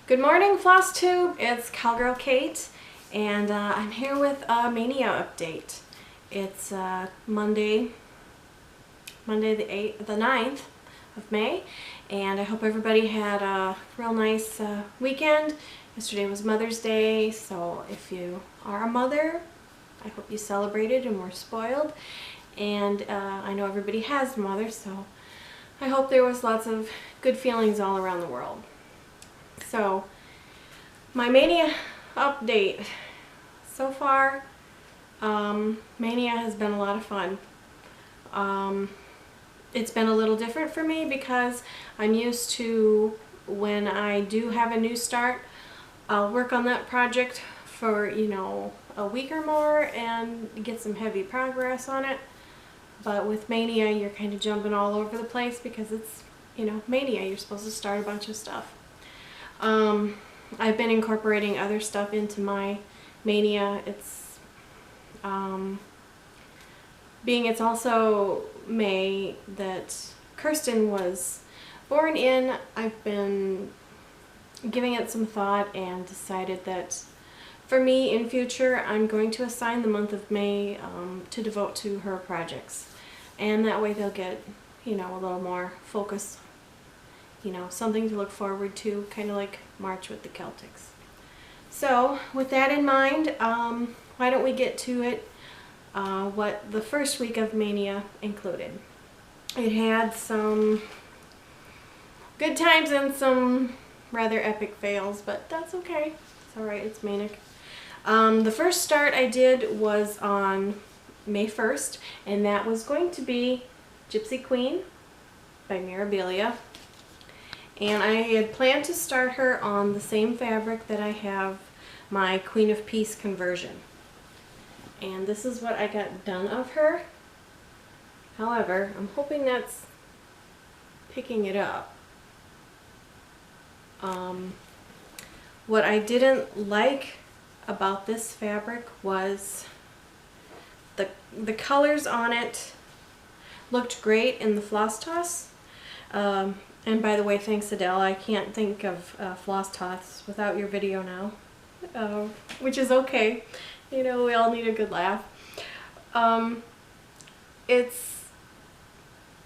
Good morning, FlossTube. It's Cowgirl Kate, and I'm here with a Maynia update. It's Monday the 9th of May, and I hope everybody had a real nice weekend. Yesterday was Mother's Day, so if you are a mother, I hope you celebrated and were spoiled. And I know everybody has a mother, so I hope there was lots of good feelings all around the world. So, my Maynia update. So far, Maynia has been a lot of fun. It's been a little different for me because I'm used to, when I do have a new start, I'll work on that project for, a week or more and get some heavy progress on it. But with Maynia, you're kind of jumping all over the place because it's, Maynia. You're supposed to start a bunch of stuff. I've been incorporating other stuff into my Maynia. It's it's also May that Kristin was born in. I've been giving it some thought and decided that for me in future I'm going to assign the month of May to devote to her projects, and that way they'll get a little more focus, something to look forward to, kind of like March with the Celtics. So with that in mind, why don't we get to it, what the first week of Maynia included. It had some good times and some rather epic fails, but that's okay. It's alright, it's manic. The first start I did was on May 1st, and that was going to be Gypsy Queen by Mirabilia. And I had planned to start her on the same fabric that I have my Queen of Peace conversion. And this is what I got done of her. However, I'm hoping that's picking it up. What I didn't like about this fabric was the colors on it looked great in the floss toss. And by the way, thanks Adele, I can't think of floss toss without your video now, which is okay. We all need a good laugh.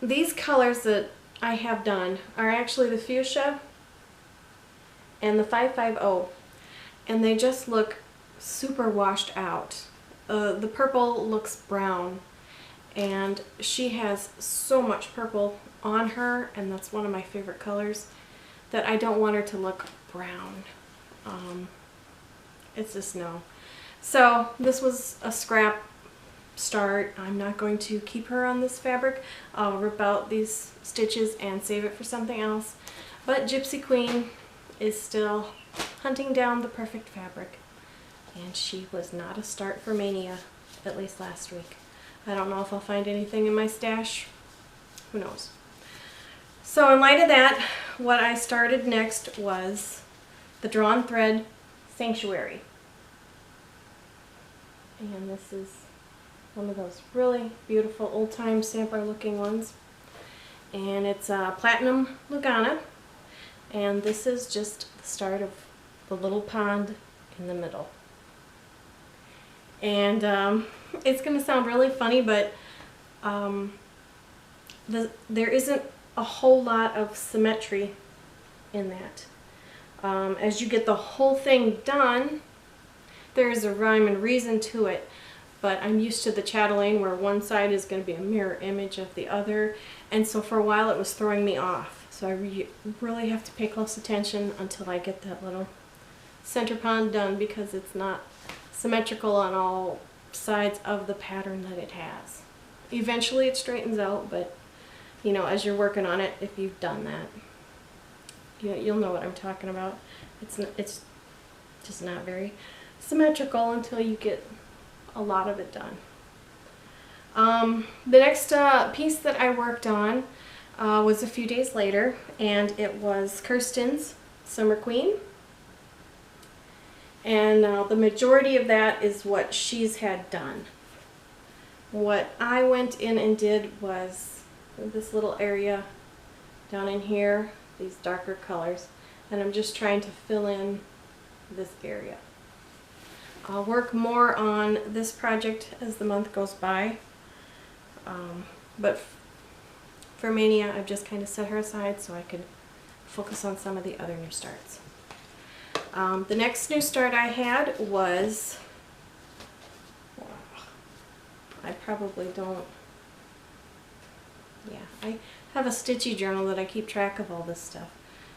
These colors that I have done are actually the fuchsia and the 550, and they just look super washed out. The purple looks brown, and she has so much purple on her, and that's one of my favorite colors, that I don't want her to look brown. It's just no. So this was a scrap start. I'm not going to keep her on this fabric. I'll rip out these stitches and save it for something else. But Gypsy Queen is still hunting down the perfect fabric, and she was not a start for Maynia, at least last week. I don't know if I'll find anything in my stash. Who knows? So in light of that, what I started next was the Drawn Thread Sanctuary. And this is one of those really beautiful old-time sampler looking ones. And it's a platinum Lugana. And this is just the start of the little pond in the middle. And it's going to sound really funny, but there isn't a whole lot of symmetry in that. As you get the whole thing done, there's a rhyme and reason to it, but I'm used to the chatelaine where one side is going to be a mirror image of the other, and so for a while it was throwing me off. So I really have to pay close attention until I get that little center pond done, because it's not symmetrical on all sides of the pattern that it has. Eventually it straightens out, but as you're working on it, if you've done that, you'll know what I'm talking about. It's just not very symmetrical until you get a lot of it done. The next piece that I worked on was a few days later, and it was Kristin's Summer Queen. And the majority of that is what she's had done. What I went in and did was this little area down in here, these darker colors. and I'm just trying to fill in this area. I'll work more on this project as the month goes by, but for Maynia, I've just kind of set her aside so I could focus on some of the other new starts. The next new start I had was, I probably don't, yeah, I have a stitchy journal that I keep track of all this stuff.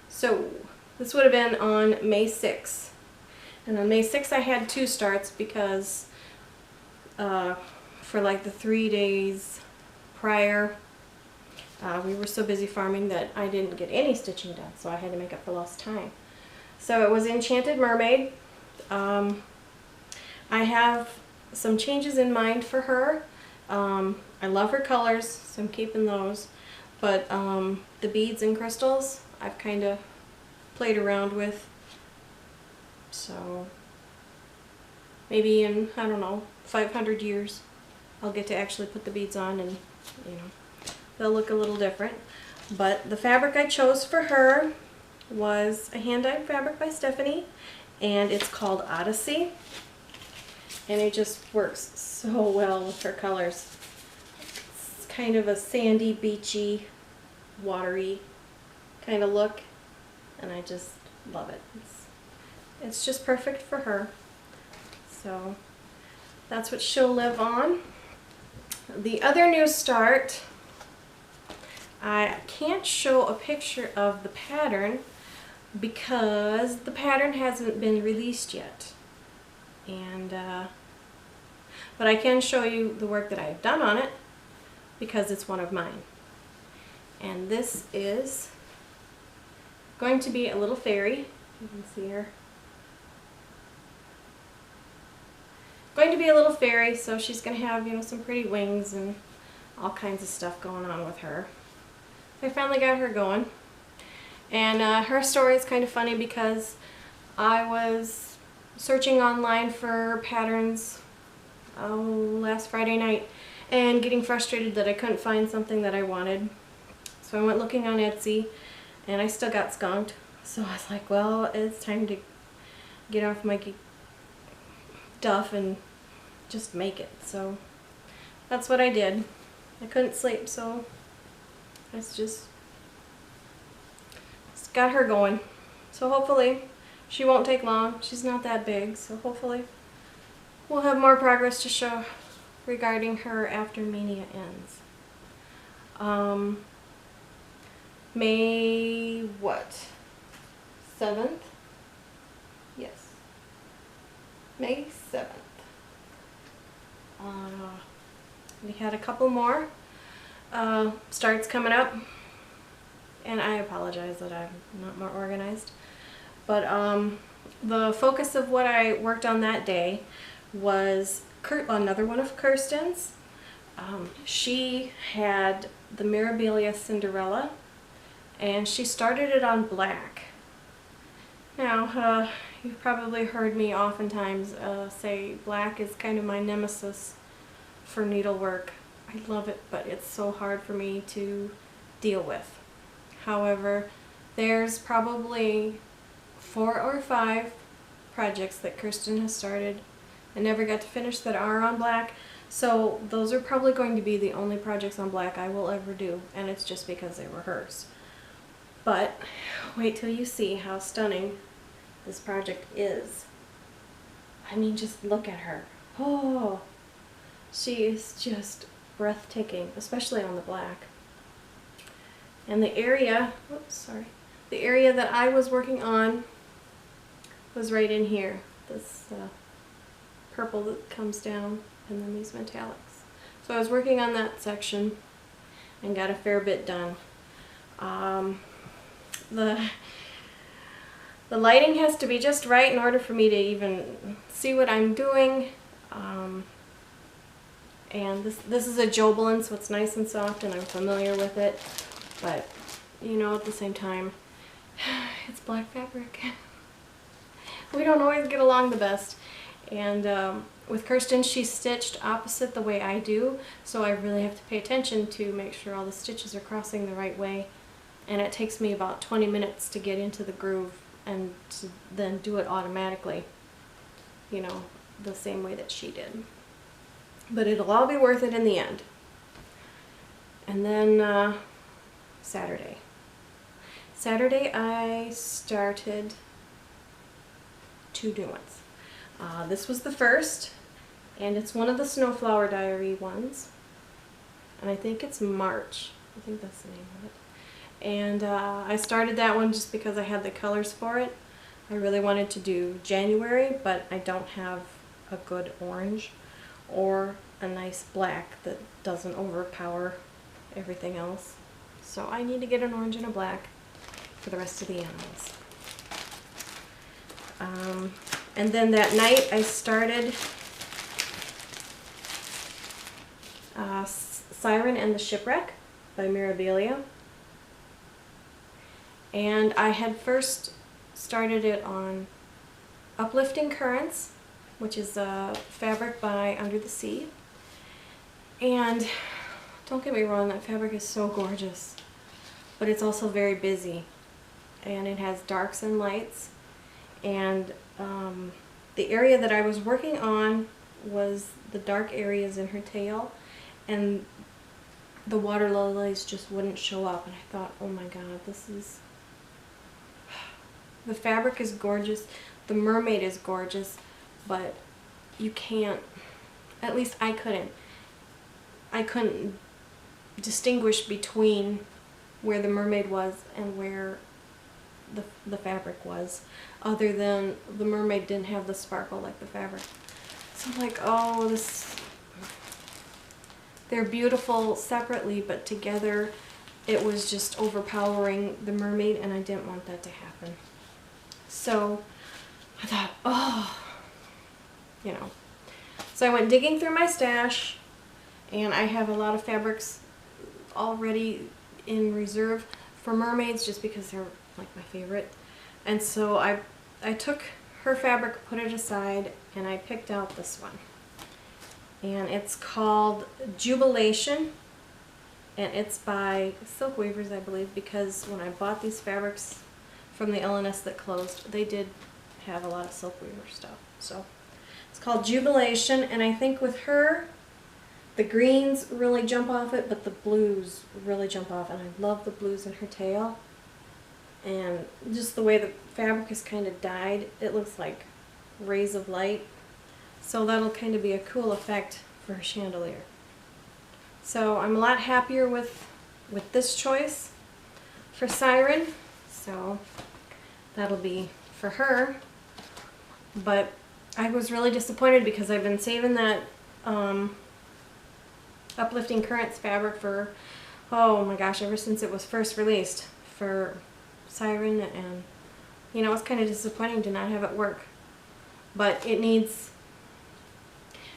So this would have been on May 6th. And on May 6th I had 2 starts because for like the 3 days prior, we were so busy farming that I didn't get any stitching done, so I had to make up for lost time. So it was Enchanted Mermaid. I have some changes in mind for her. I love her colors, so I'm keeping those. But the beads and crystals, I've kind of played around with. So maybe in, I don't know, 500 years, I'll get to actually put the beads on and, you know, they'll look a little different. But the fabric I chose for her was a hand-dyed fabric by Stephanie, and it's called Odyssey. And it just works so well with her colors. It's kind of a sandy, beachy, watery kind of look, and I just love it. It's just perfect for her. So that's what she'll live on. The other new start, I can't show a picture of the pattern because the pattern hasn't been released yet. And but I can show you the work that I've done on it because it's one of mine. And this is going to be a little fairy. You can see her. Going to be a little fairy, so she's going to have, you know, some pretty wings and all kinds of stuff going on with her. I finally got her going. And her story is kind of funny because I was searching online for patterns last Friday night and getting frustrated that I couldn't find something that I wanted. So I went looking on Etsy and I still got skunked. So I was like, well, it's time to get off my duff and just make it. So that's what I did. I couldn't sleep, so I just got her going. So hopefully she won't take long. She's not that big, so hopefully we'll have more progress to show regarding her after Maynia ends. May what? 7th? Yes. May 7th. We had a couple more starts coming up, and I apologize that I'm not more organized, but the focus of what I worked on that day was another one of Kristin's. She had the Mirabilia Cinderella, and she started it on black. Now, you've probably heard me oftentimes say black is kind of my nemesis for needlework. I love it, but it's so hard for me to deal with. However, there's probably 4 or 5 projects that Kristin has started and never got to finish that are on black. So those are probably going to be the only projects on black I will ever do, and it's just because they were hers. But wait till you see how stunning this project is. I mean, just look at her. Oh, she is just breathtaking, especially on the black. And the area, oops, sorry, the area that I was working on was right in here. This purple that comes down, and then these metallics. So I was working on that section and got a fair bit done. The lighting has to be just right in order for me to even see what I'm doing. And this is a Jubilation, so it's nice and soft and I'm familiar with it. But, you know, at the same time, it's black fabric. We don't always get along the best. And with Kristin, she's stitched opposite the way I do, so I really have to pay attention to make sure all the stitches are crossing the right way and it takes me about 20 minutes to get into the groove and to then do it automatically, you know, the same way that she did. But it'll all be worth it in the end. And then Saturday. Saturday I started 2 new ones. This was the first, and it's one of the Snowflower Diary ones. And I think it's March. I think that's the name of it. And I started that one just because I had the colors for it. I really wanted to do January, but I don't have a good orange or a nice black that doesn't overpower everything else. So I need to get an orange and a black for the rest of the animals. And then that night I started Siren and the Shipwreck by Mirabilia. And I had first started it on Uplifting Currents, which is a fabric by Under the Sea. And don't get me wrong, that fabric is so gorgeous, but it's also very busy, and it has darks and lights. And the area that I was working on was the dark areas in her tail, and the water lilies just wouldn't show up. And I thought, oh my god, the fabric is gorgeous, the mermaid is gorgeous, but you can't, at least I couldn't distinguish between where the mermaid was and where the fabric was, other than the mermaid didn't have the sparkle like the fabric. So I'm like, oh, they're beautiful separately, but together it was just overpowering the mermaid, and I didn't want that to happen. So I thought, oh, you know. So I went digging through my stash, and I have a lot of fabrics already in reserve for mermaids just because they're like my favorite. And so I took her fabric, put it aside, and I picked out this one. And it's called Jubilation, and it's by Silk Weavers, I believe, because when I bought these fabrics from the LNS that closed, they did have a lot of Silk Weaver stuff. So it's called Jubilation, and I think with her, the greens really jump off it, but the blues really jump off, and I love the blues in her tail. And just the way the fabric is kind of dyed, it looks like rays of light. So that'll kind of be a cool effect for her chandelier. So I'm a lot happier with this choice for Siren. So that'll be for her. But I was really disappointed because I've been saving that Uplifting Currents fabric for, oh my gosh, ever since it was first released for Siren, and you know, it's kind of disappointing to not have it work. But it needs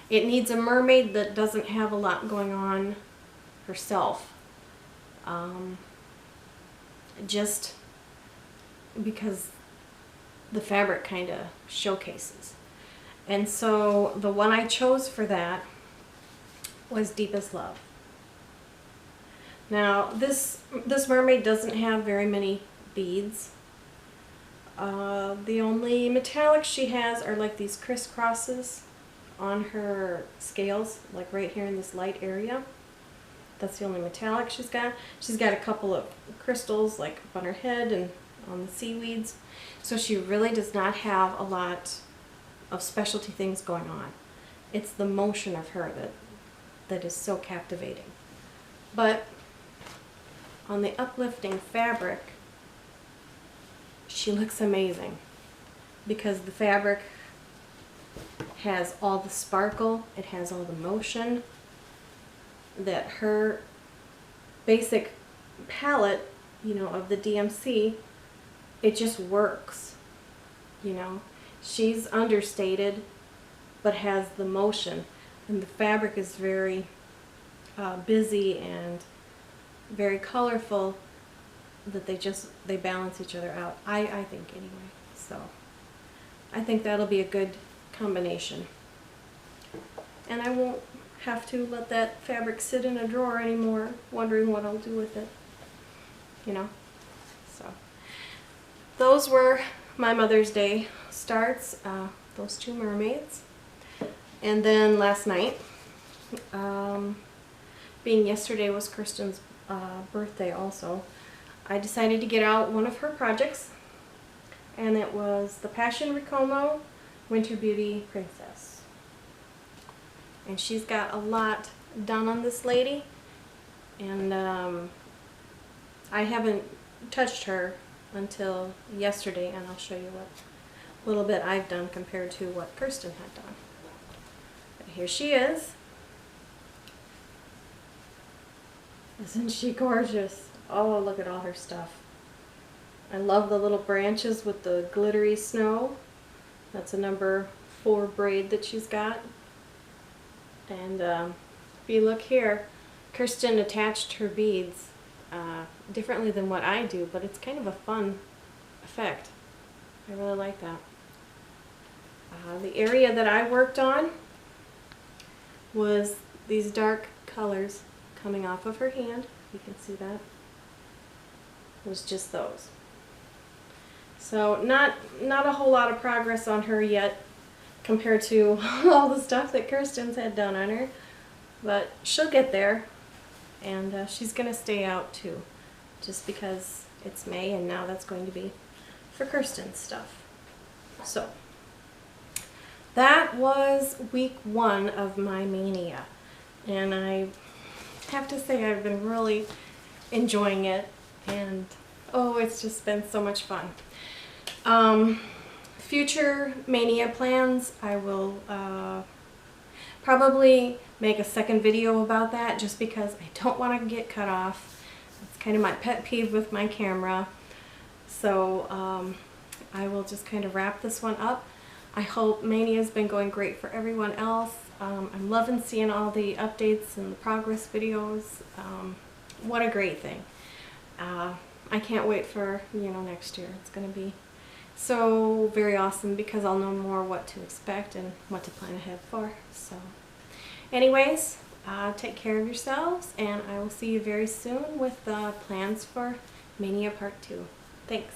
a mermaid that doesn't have a lot going on herself, just because the fabric kind of showcases. And so the one I chose for that was Deepest Love. Now this mermaid doesn't have very many beads. The only metallics she has are like these crisscrosses on her scales, like right here in this light area. That's the only metallic she's got. She's got a couple of crystals like up on her head and on the seaweeds. So she really does not have a lot of specialty things going on. It's the motion of her that is so captivating. But on the uplifting fabric, she looks amazing because the fabric has all the sparkle, it has all the motion that her basic palette, you know, of the DMC, it just works, you know. She's understated but has the motion, and the fabric is very busy and very colorful, that they balance each other out, I think anyway. So I think that'll be a good combination, and I won't have to let that fabric sit in a drawer anymore wondering what I'll do with it, you know. those were my Mother's Day starts, those two mermaids. And then last night, being yesterday was Kristin's birthday also, I decided to get out one of her projects, and it was the Passion Ricomo Winter Beauty Princess. And she's got a lot done on this lady, and I haven't touched her until yesterday, and I'll show you what little bit I've done compared to what Kristin had done. But here she is. Isn't she gorgeous? Oh, look at all her stuff. I love the little branches with the glittery snow. That's a number 4 braid that she's got. And if you look here, Kristin attached her beads differently than what I do, but it's kind of a fun effect. I really like that. The area that I worked on was these dark colors coming off of her hand. You can see that. It was just those. So not a whole lot of progress on her yet compared to all the stuff that Kristin's had done on her, but she'll get there, and she's gonna stay out too, just because it's May and now that's going to be for Kristin's stuff. So that was week 1 of my Maynia, and I have to say I've been really enjoying it, and oh, it's just been so much fun. Future Maynia plans, I will probably make a second video about that, just because I don't want to get cut off. It's kind of my pet peeve with my camera. So I will just kind of wrap this one up. I hope Maynia's been going great for everyone else. I'm loving seeing all the updates and the progress videos. What a great thing. I can't wait for, next year. It's going to be so very awesome, because I'll know more what to expect and what to plan ahead for. So anyways, take care of yourselves, and I will see you very soon with plans for Maynia Part 2. Thanks.